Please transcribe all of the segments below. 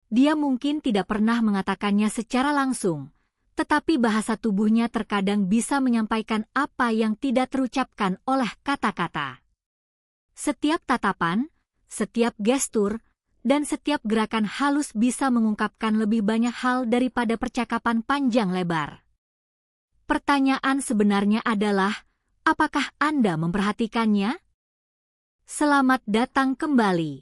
Dia mungkin tidak pernah mengatakannya secara langsung, tetapi bahasa tubuhnya terkadang bisa menyampaikan apa yang tidak terucapkan oleh kata-kata. Setiap tatapan, setiap gestur, dan setiap gerakan halus bisa mengungkapkan lebih banyak hal daripada percakapan panjang lebar. Pertanyaan sebenarnya adalah, apakah Anda memperhatikannya? Selamat datang kembali.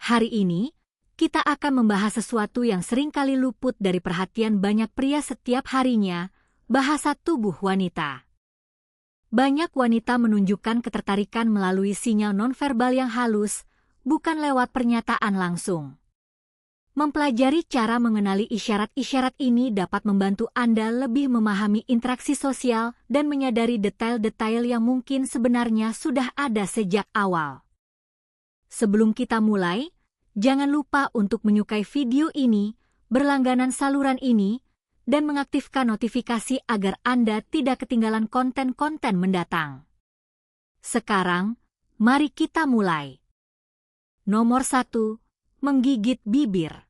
Hari ini, kita akan membahas sesuatu yang seringkali luput dari perhatian banyak pria setiap harinya, bahasa tubuh wanita. Banyak wanita menunjukkan ketertarikan melalui sinyal nonverbal yang halus, bukan lewat pernyataan langsung. Mempelajari cara mengenali isyarat-isyarat ini dapat membantu Anda lebih memahami interaksi sosial dan menyadari detail-detail yang mungkin sebenarnya sudah ada sejak awal. Sebelum kita mulai, jangan lupa untuk menyukai video ini, berlangganan saluran ini, dan mengaktifkan notifikasi agar Anda tidak ketinggalan konten-konten mendatang. Sekarang, mari kita mulai. Nomor 1. Menggigit bibir.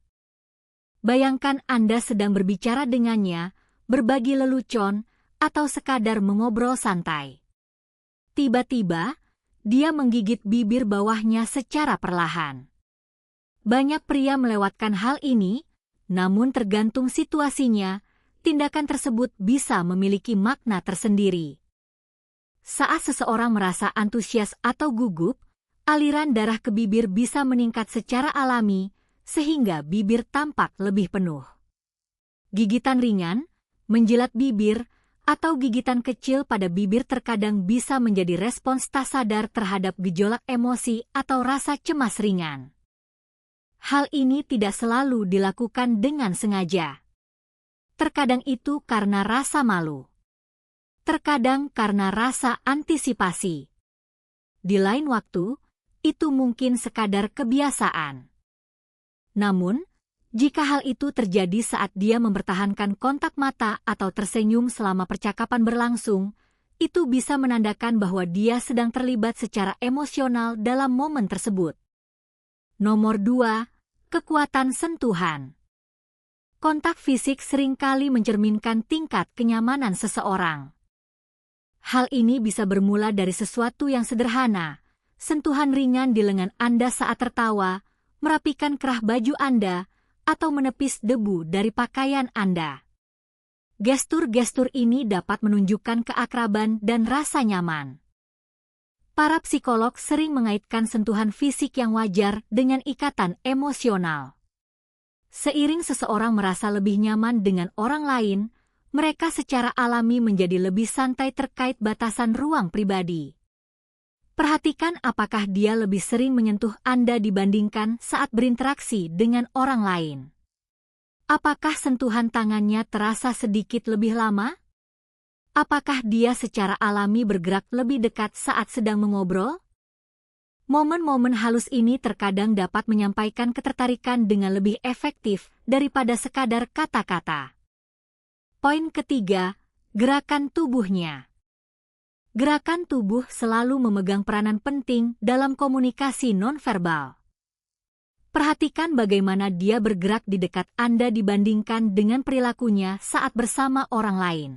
Bayangkan Anda sedang berbicara dengannya, berbagi lelucon, atau sekadar mengobrol santai. Tiba-tiba, dia menggigit bibir bawahnya secara perlahan. Banyak pria melewatkan hal ini, namun tergantung situasinya, tindakan tersebut bisa memiliki makna tersendiri. Saat seseorang merasa antusias atau gugup, aliran darah ke bibir bisa meningkat secara alami, sehingga bibir tampak lebih penuh. Gigitan ringan, menjilat bibir, atau gigitan kecil pada bibir terkadang bisa menjadi respons tak sadar terhadap gejolak emosi atau rasa cemas ringan. Hal ini tidak selalu dilakukan dengan sengaja. Terkadang itu karena rasa malu. Terkadang karena rasa antisipasi. Di lain waktu, itu mungkin sekadar kebiasaan. Namun, jika hal itu terjadi saat dia mempertahankan kontak mata atau tersenyum selama percakapan berlangsung, itu bisa menandakan bahwa dia sedang terlibat secara emosional dalam momen tersebut. Nomor 2. Kekuatan sentuhan. Kontak fisik seringkali mencerminkan tingkat kenyamanan seseorang. Hal ini bisa bermula dari sesuatu yang sederhana, sentuhan ringan di lengan Anda saat tertawa, merapikan kerah baju Anda, atau menepis debu dari pakaian Anda. Gestur-gestur ini dapat menunjukkan keakraban dan rasa nyaman. Para psikolog sering mengaitkan sentuhan fisik yang wajar dengan ikatan emosional. Seiring seseorang merasa lebih nyaman dengan orang lain, mereka secara alami menjadi lebih santai terkait batasan ruang pribadi. Perhatikan apakah dia lebih sering menyentuh Anda dibandingkan saat berinteraksi dengan orang lain. Apakah sentuhan tangannya terasa sedikit lebih lama? Apakah dia secara alami bergerak lebih dekat saat sedang mengobrol? Momen-momen halus ini terkadang dapat menyampaikan ketertarikan dengan lebih efektif daripada sekadar kata-kata. Poin ketiga, gerakan tubuhnya. Gerakan tubuh selalu memegang peranan penting dalam komunikasi nonverbal. Perhatikan bagaimana dia bergerak di dekat Anda dibandingkan dengan perilakunya saat bersama orang lain.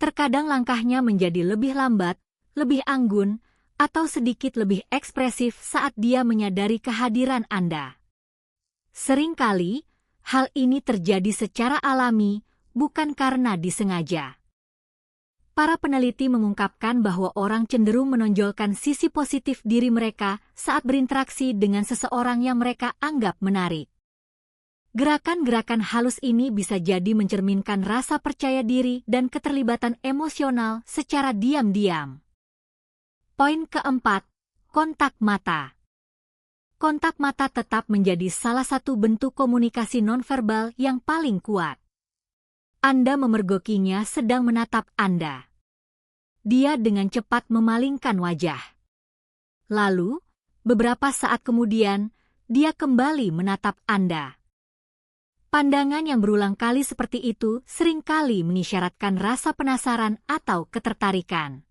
Terkadang langkahnya menjadi lebih lambat, lebih anggun, atau sedikit lebih ekspresif saat dia menyadari kehadiran Anda. Seringkali, hal ini terjadi secara alami, bukan karena disengaja. Para peneliti mengungkapkan bahwa orang cenderung menonjolkan sisi positif diri mereka saat berinteraksi dengan seseorang yang mereka anggap menarik. Gerakan-gerakan halus ini bisa jadi mencerminkan rasa percaya diri dan keterlibatan emosional secara diam-diam. Poin keempat, kontak mata. Kontak mata tetap menjadi salah satu bentuk komunikasi nonverbal yang paling kuat. Anda memergokinya sedang menatap Anda. Dia dengan cepat memalingkan wajah. Lalu, beberapa saat kemudian, dia kembali menatap Anda. Pandangan yang berulang kali seperti itu seringkali mengisyaratkan rasa penasaran atau ketertarikan.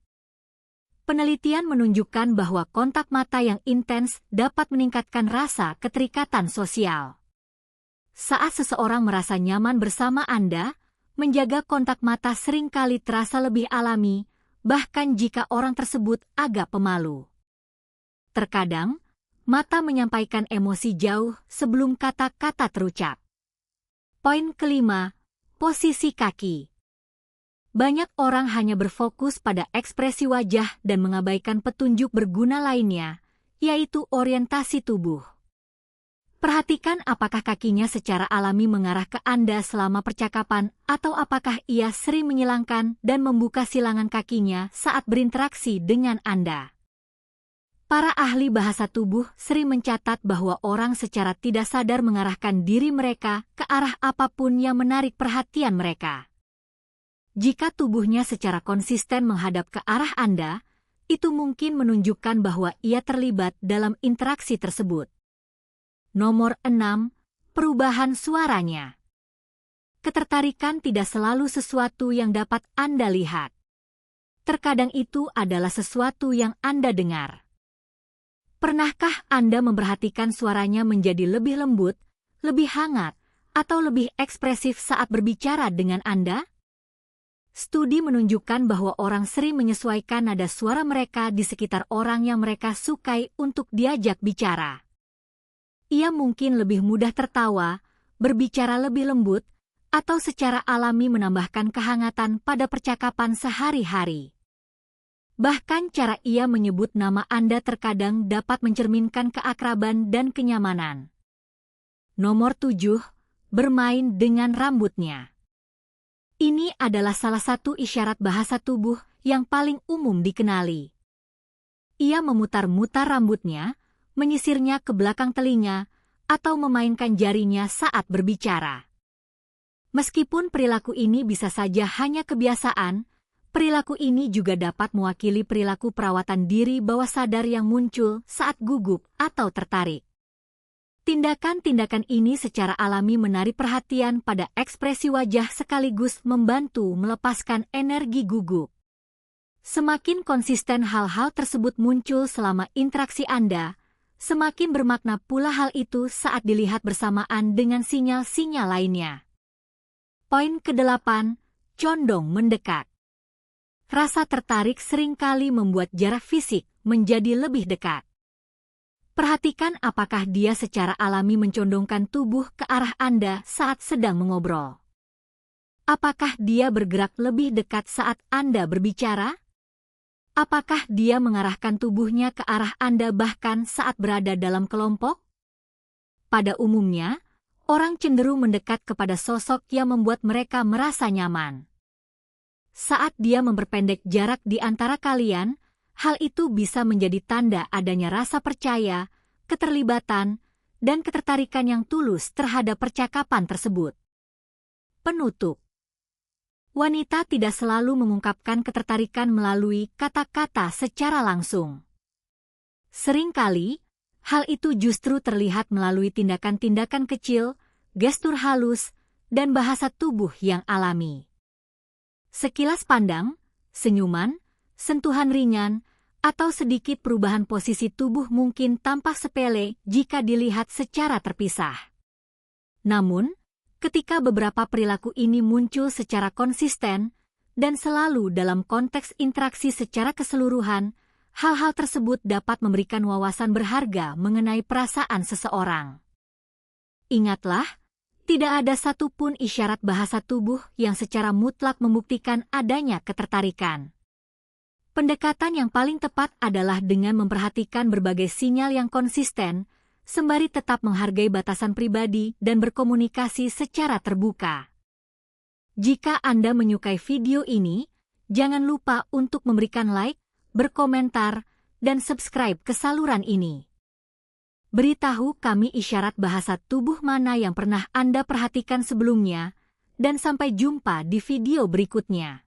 Penelitian menunjukkan bahwa kontak mata yang intens dapat meningkatkan rasa keterikatan sosial. Saat seseorang merasa nyaman bersama Anda, menjaga kontak mata seringkali terasa lebih alami, bahkan jika orang tersebut agak pemalu. Terkadang, mata menyampaikan emosi jauh sebelum kata-kata terucap. Poin kelima, posisi kaki. Banyak orang hanya berfokus pada ekspresi wajah dan mengabaikan petunjuk berguna lainnya, yaitu orientasi tubuh. Perhatikan apakah kakinya secara alami mengarah ke Anda selama percakapan atau apakah ia sering menyilangkan dan membuka silangan kakinya saat berinteraksi dengan Anda. Para ahli bahasa tubuh sering mencatat bahwa orang secara tidak sadar mengarahkan diri mereka ke arah apapun yang menarik perhatian mereka. Jika tubuhnya secara konsisten menghadap ke arah Anda, itu mungkin menunjukkan bahwa ia terlibat dalam interaksi tersebut. Nomor 6. Perubahan suaranya. Ketertarikan tidak selalu sesuatu yang dapat Anda lihat. Terkadang itu adalah sesuatu yang Anda dengar. Pernahkah Anda memperhatikan suaranya menjadi lebih lembut, lebih hangat, atau lebih ekspresif saat berbicara dengan Anda? Studi menunjukkan bahwa orang sering menyesuaikan nada suara mereka di sekitar orang yang mereka sukai untuk diajak bicara. Ia mungkin lebih mudah tertawa, berbicara lebih lembut, atau secara alami menambahkan kehangatan pada percakapan sehari-hari. Bahkan cara ia menyebut nama Anda terkadang dapat mencerminkan keakraban dan kenyamanan. Nomor 7. Bermain dengan rambutnya. Ini adalah salah satu isyarat bahasa tubuh yang paling umum dikenali. Ia memutar-mutar rambutnya, menyisirnya ke belakang telinga, atau memainkan jarinya saat berbicara. Meskipun perilaku ini bisa saja hanya kebiasaan, perilaku ini juga dapat mewakili perilaku perawatan diri bawah sadar yang muncul saat gugup atau tertarik. Tindakan-tindakan ini secara alami menarik perhatian pada ekspresi wajah sekaligus membantu melepaskan energi gugup. Semakin konsisten hal-hal tersebut muncul selama interaksi Anda, semakin bermakna pula hal itu saat dilihat bersamaan dengan sinyal-sinyal lainnya. Poin ke-8, condong mendekat. Rasa tertarik seringkali membuat jarak fisik menjadi lebih dekat. Perhatikan apakah dia secara alami mencondongkan tubuh ke arah Anda saat sedang mengobrol. Apakah dia bergerak lebih dekat saat Anda berbicara? Apakah dia mengarahkan tubuhnya ke arah Anda bahkan saat berada dalam kelompok? Pada umumnya, orang cenderung mendekat kepada sosok yang membuat mereka merasa nyaman. Saat dia memperpendek jarak di antara kalian, hal itu bisa menjadi tanda adanya rasa percaya, keterlibatan, dan ketertarikan yang tulus terhadap percakapan tersebut. Penutup. Wanita tidak selalu mengungkapkan ketertarikan melalui kata-kata secara langsung. Seringkali, hal itu justru terlihat melalui tindakan-tindakan kecil, gestur halus, dan bahasa tubuh yang alami. Sekilas pandang, senyuman, sentuhan ringan, atau sedikit perubahan posisi tubuh mungkin tampak sepele jika dilihat secara terpisah. Namun, ketika beberapa perilaku ini muncul secara konsisten dan selalu dalam konteks interaksi secara keseluruhan, hal-hal tersebut dapat memberikan wawasan berharga mengenai perasaan seseorang. Ingatlah, tidak ada satupun isyarat bahasa tubuh yang secara mutlak membuktikan adanya ketertarikan. Pendekatan yang paling tepat adalah dengan memperhatikan berbagai sinyal yang konsisten, sembari tetap menghargai batasan pribadi dan berkomunikasi secara terbuka. Jika Anda menyukai video ini, jangan lupa untuk memberikan like, berkomentar, dan subscribe ke saluran ini. Beritahu kami isyarat bahasa tubuh mana yang pernah Anda perhatikan sebelumnya, dan sampai jumpa di video berikutnya.